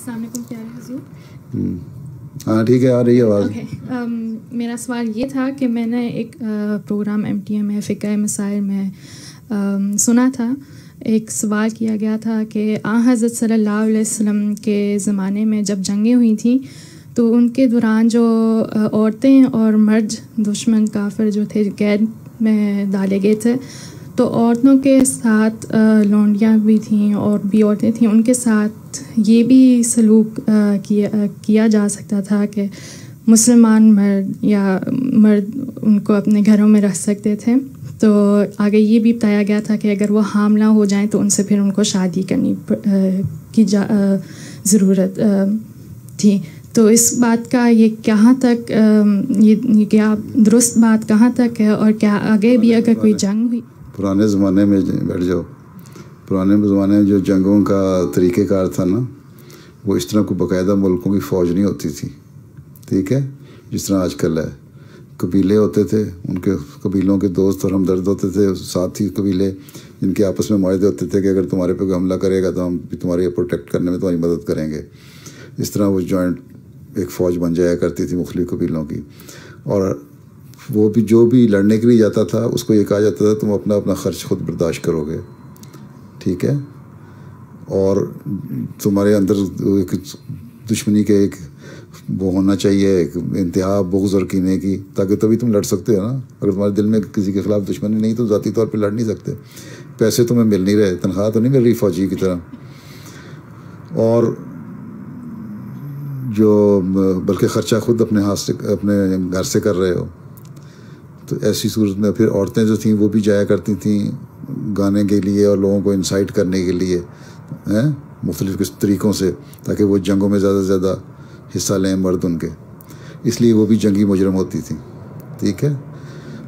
السلام علیکم پیارے حضور. ہاں ٹھیک ہے، آ رہی ہے آواز. میرا سوال یہ تھا کہ میں نے ایک پروگرام MTM میں فقہ مسائل میں سنا تھا، ایک سوال کیا گیا تھا کہ حضرت صلی اللہ علیہ وسلم کے زمانے میں جب جنگیں ہوئی تھیں تو ان کے دوران جو عورتیں اور مرد دشمن کافر جو تھے قید میں ڈالے گئے تھے، تو عورتوں کے ساتھ لونڈیاں بھی تھیں اور بھی عورتیں تھیں، ان کے ساتھ یہ بھی سلوک کیا جا سکتا تھا کہ مسلمان مرد ان کو اپنے گھروں میں رکھ سکتے تھے. تو آگے یہ بھی بتایا گیا تھا کہ اگر وہ حاملہ ہو جائیں تو ان سے پھر ان کو شادی کرنی کی ضرورت تھی. تو اس بات کا یہ کہاں تک یہ کیا درست بات کہاں تک ہے، اور کیا آگے بھی اگر کوئی جنگ ہوئی؟ پرانے زمانے میں بیٹھ جاؤ، پرانے زمانے میں جو جنگوں کا طریقہ کار تھا نا، وہ اس طرح کو باقاعدہ ملکوں کی فوج نہیں ہوتی تھی، ٹھیک ہے، جس طرح آج کل ہے. قبیلے ہوتے تھے، ان کے قبیلوں کے دوست اور ہمدرد ہوتے تھے، ساتھی قبیلے جن کے آپس میں معاہدے ہوتے تھے کہ اگر تمہارے پہ کوئی حملہ کرے گا تو ہم بھی تمہاری پروٹیکٹ کرنے میں تمہاری مدد کریں گے. اس طرح وہ جوائنٹ ایک فوج بن جایا کرتی تھی مختلف قبیلوں کی. اور وہ بھی جو بھی لڑنے کے لیے جاتا تھا اس کو یہ کہا جاتا تھا تم اپنا خرچ خود برداشت کرو گے، ٹھیک ہے، اور تمہارے اندر ایک دشمنی کے ایک وہ ہونا چاہیے، ایک انتہا بغض اور کینے کی، تاکہ تبھی تم لڑ سکتے ہو نا. اگر تمہارے دل میں کسی کے خلاف دشمنی نہیں تو ذاتی طور پہ لڑ نہیں سکتے. پیسے تمہیں مل نہیں رہے، تنخواہ تو نہیں مل رہی فوجی کی طرح، اور جو بلکہ خرچہ خود اپنے ہاتھ سے اپنے گھر سے کر رہے ہو. تو ایسی صورت میں پھر عورتیں جو تھیں وہ بھی جایا کرتی تھیں گانے کے لیے اور لوگوں کو انسائٹ کرنے کے لیے مختلف طریقوں سے، تاکہ وہ جنگوں میں زیادہ سے زیادہ حصہ لیں مرد ان کے. اس لیے وہ بھی جنگی مجرم ہوتی تھیں، ٹھیک ہے.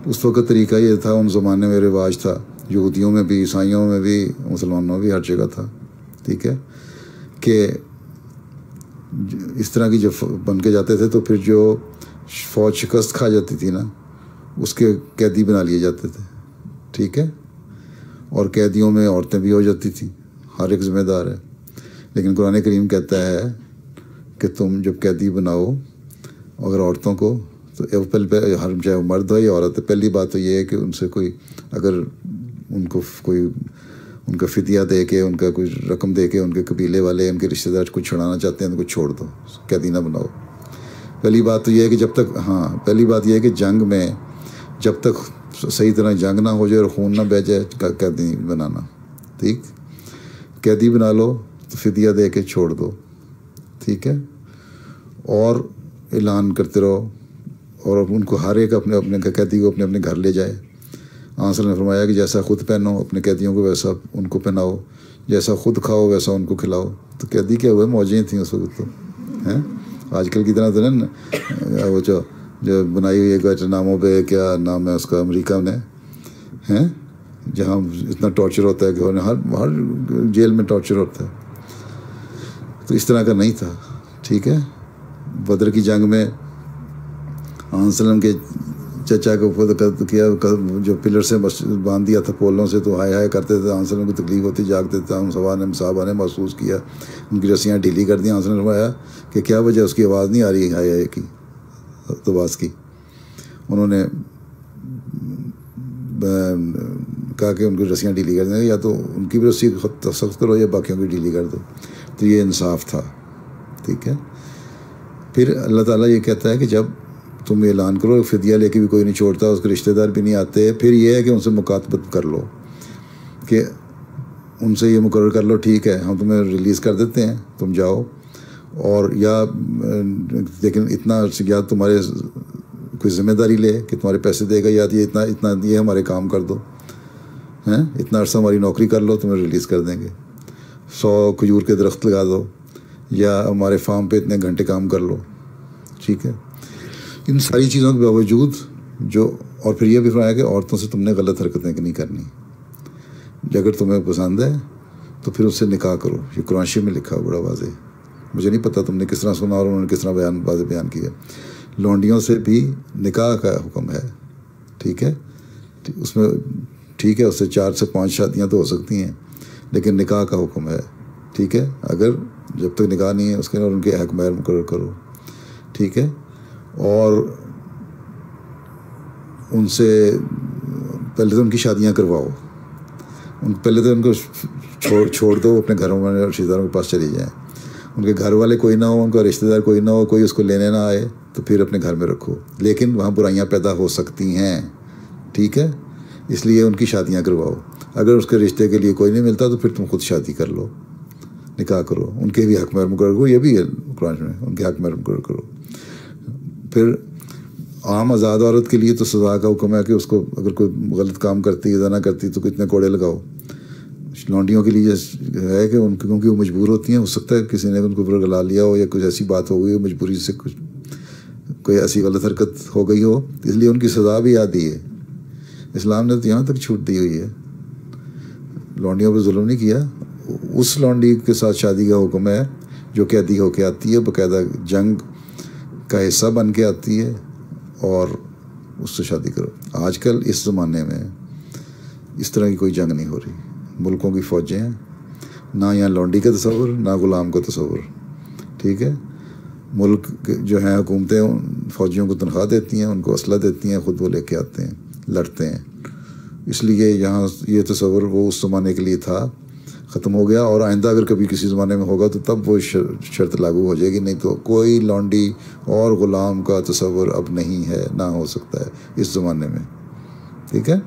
اس وقت طریقہ یہ تھا، ان زمانے میں رواج تھا، یہودیوں میں بھی، عیسائیوں میں بھی، مسلمانوں میں بھی، ہر جگہ تھا، ٹھیک ہے، کہ اس طرح کی جب بن کے جاتے تھے تو پھر جو فوج شکست کھا جاتی تھی نا، اس کے قیدی بنا لیے جاتے تھے، ٹھیک ہے. اور قیدیوں میں عورتیں بھی ہو جاتی تھیں، ہر ایک ذمہ دار ہے. لیکن قرآن کریم کہتا ہے کہ تم جب قیدی بناؤ اگر عورتوں کو، تو ہر چاہے وہ مرد ہو یا عورت ہے، پہلی بات تو یہ ہے کہ ان سے کوئی اگر ان کو کوئی ان کا فدیہ دے کے، ان کا کوئی رقم دے کے، ان کے قبیلے والے، ان کے رشتہ دار کو چھڑانا چاہتے ہیں تو ان کو چھوڑ دو، قیدی نہ بناؤ. پہلی بات تو یہ ہے کہ پہلی بات یہ ہے کہ جنگ میں جب تک صحیح طرح جنگ نہ ہو جائے اور خون نہ بہہ جائے قیدی نہیں بنانا، ٹھیک. قیدی بنا لو تو فدیہ دے کے چھوڑ دو، ٹھیک ہے، اور اعلان کرتے رہو، اور ان کو ہر ایک اپنے اپنے قیدی کو اپنے گھر لے جائے. آنسل نے فرمایا کہ جیسا خود پہنو اپنے قیدیوں کو ویسا ان کو پہناؤ، جیسا خود کھاؤ ویسا ان کو کھلاؤ. تو قیدی کیا ہوئے، موجیں تھیں اس وقت تو ہیں. آج کل کی طرح تو نہیں وہ جو بنائی ہوئی ہے گوئٹر ناموں پہ، کیا نام ہے اس کا، امریکہ میں ہیں، جہاں اتنا ٹارچر ہوتا ہے کہ ہر جیل میں ٹارچر ہوتا ہے. تو اس طرح کا نہیں تھا، ٹھیک ہے. بدر کی جنگ میں آنسلم کے چچا کو کیا، جو پلر سے باندھ دیا تھا پولوں سے، تو ہائے ہائے کرتے تھے. آنسلم کو تکلیف ہوتی، جاگتے تھے. ہم صحابہ نے محسوس کیا، ان کی رسیاں ڈھیلی کر دیں. آنسلم نے فرمایا کہ کیا وجہ، اس کی آواز نہیں آ رہی ہائے ہائے کی، اقتباس کی. انہوں نے کہا کہ ان کی رسیاں ڈھیلی کر دیں، یا تو ان کی بھی رسی سخت کرو یا باقیوں کی ڈھیلی کر دو. تو یہ انصاف تھا، ٹھیک ہے. پھر اللہ تعالیٰ یہ کہتا ہے کہ جب تم اعلان کرو، فدیہ لے کے بھی کوئی نہیں چھوڑتا، اس کے رشتہ دار بھی نہیں آتے. پھر یہ ہے کہ ان سے مکاتبت کر لو، کہ ان سے یہ مقرر کر لو، ٹھیک ہے ہم تمہیں ریلیز کر دیتے ہیں، تم جاؤ. اور یا لیکن اتنا یا تمہارے کوئی ذمہ داری لے کہ تمہارے پیسے دے گا، یا اتنا یہ ہمارے کام کر دو، اتنا عرصہ ہماری نوکری کر لو، تمہیں ریلیز کر دیں گے. 100 کھجور کے درخت لگا دو، یا ہمارے فارم پہ اتنے گھنٹے کام کر لو، ٹھیک ہے. ان ساری چیزوں کے باوجود اور پھر یہ بھی فرمایا کہ عورتوں سے تم نے غلط حرکتیں نہیں کرنی. اگر تمہیں پسند ہے تو پھر اس سے نکاح کرو. یہ قرآن شریف میں لکھا بڑا واضح. مجھے نہیں پتہ تم نے کس طرح سنا اور انہوں نے کس طرح واضح بیان کیا. لونڈیوں سے بھی نکاح کا حکم ہے، ٹھیک ہے. اس میں ٹھیک ہے، اس سے 4 سے 5 شادیاں تو ہو سکتی ہیں، لیکن نکاح کا حکم ہے، ٹھیک ہے. اگر جب تک نکاح نہیں ہے اس کے اور ان کے حق مہر مقرر کرو، ٹھیک ہے. اور ان سے پہلے تو ان کی شادیاں کرواؤ، پہلے تو ان کو چھوڑ دو، اپنے گھروں میں رشتہ داروں کے پاس چلی جائیں. ان کے گھر والے کوئی نہ ہو، ان کا رشتہ دار کوئی نہ ہو، کوئی اس کو لینے نہ آئے تو پھر اپنے گھر میں رکھو. لیکن وہاں برائیاں پیدا ہو سکتی ہیں، ٹھیک ہے، اس لیے ان کی شادیاں کرواؤ. اگر اس کے رشتے کے لیے کوئی نہیں ملتا تو پھر تم خود شادی کر لو، نکاح کرو، ان کے بھی حق مہر مقرر کرو. یہ بھی ہے قرآن میں، ان کے حق مہر مقرر کرو. پھر عام آزاد عورت کے لیے تو سزا کا حکم ہے کہ اس کو اگر کوئی غلط کام کرتی ہے، زنا کرتی تو کتنے کوڑے لگاؤ. لونڈیوں کے لیے ہے کہ ان کیونکہ وہ مجبور ہوتی ہیں، ہو سکتا ہے کسی نے ان کو اوپر گلا لیا ہو یا کچھ ایسی بات ہو گئی ہو، مجبوری سے کچھ کوئی ایسی غلط حرکت ہو گئی ہو، اس لیے ان کی سزا بھی آتی ہے. اسلام نے تو یہاں تک چھوٹ دی ہوئی ہے، لونڈیوں پہ ظلم نہیں کیا. اس لونڈی کے ساتھ شادی کا حکم ہے جو قیدی ہو کے آتی ہے، باقاعدہ جنگ کا حصہ بن کے آتی ہے، اور اس سے شادی کرو. آج کل اس زمانے میں اس طرح کی کوئی جنگ نہیں ہو رہی. ملکوں کی فوجیں ہیں، نہ یہاں لونڈی کا تصور نہ غلام کا تصور، ٹھیک ہے. ملک جو ہیں حکومتیں فوجیوں کو تنخواہ دیتی ہیں، ان کو اسلحہ دیتی ہیں، خود وہ لے کے آتے ہیں، لڑتے ہیں. اس لیے یہاں یہ تصور وہ اس زمانے کے لیے تھا، ختم ہو گیا. اور آئندہ اگر کبھی کسی زمانے میں ہوگا تو تب وہ شرط لاگو ہو جائے گی، نہیں تو کوئی لونڈی اور غلام کا تصور اب نہیں ہے، نہ ہو سکتا ہے اس زمانے میں، ٹھیک ہے.